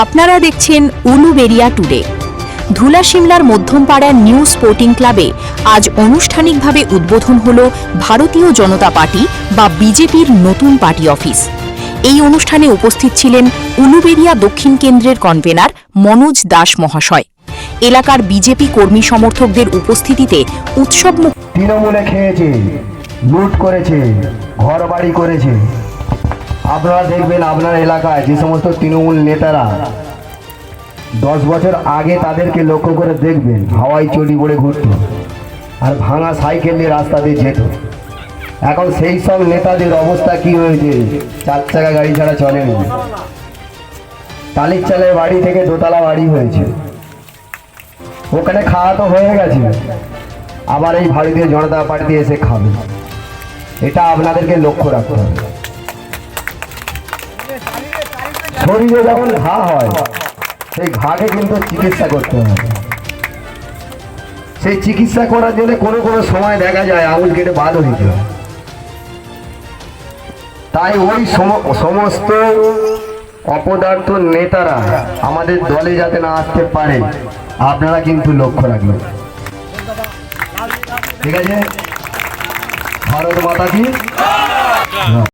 আপনারা দেখছেন উলুবেড়িয়া টুডে। ধুলা সিমলার মধ্যমপাড়ার নিউ স্পোর্টিং ক্লাবে আজ আনুষ্ঠানিকভাবে উদ্বোধন হল ভারতীয় জনতা পার্টি বা বিজেপির নতুন পার্টি অফিস। এই অনুষ্ঠানে উপস্থিত ছিলেন উলুবেড়িয়া দক্ষিণ কেন্দ্রের কনভেনার মনোজ দাস মহাশয়। এলাকার বিজেপি কর্মী সমর্থকদের উপস্থিতিতে উৎসব তৃণমূলে খেয়েছে, লুট করেছে, ঘর বাড়ি করেছে। আপনারা দেখবেন আপনার এলাকায় যে সমস্ত তৃণমূল নেতারা 10 বছর আগে তাদেরকে লক্ষ্য করে দেখবেন হাওয়াই চটি পড়ে ঘুরত আর ভাঙা সাইকেল নিয়ে রাস্তা দিয়ে যেত। এখন সেই সব নেতাদের অবস্থা কি হয়েছে, 4 চাকা গাড়ি ছাড়া চলেনি। টালির চালের বাড়ি থেকে দোতলা বাড়ি হয়েছে, ওখানে খাওয়া তো হয়ে গেছে, আবার এই ভারতীয় জনতা পার্টি এসে খাবে। এটা আপনাদেরকে লক্ষ্য রাখতে হবে। শরীরে যখন ঘা হয় সেই ঘাকে কিন্তু চিকিৎসা করতে হবে। সেই চিকিৎসা করার জন্য কোনো কোনো সময় দেখা যায় আঙুল কেটে বাদ হইতে হয়। তাই ওই সমস্ত অপদার্থ নেতারা আমাদের দলে যাতে না আসতে পারে আপনারা কিন্তু লক্ষ্য রাখবেন। ঠিক আছে? ভারত মাতা কি।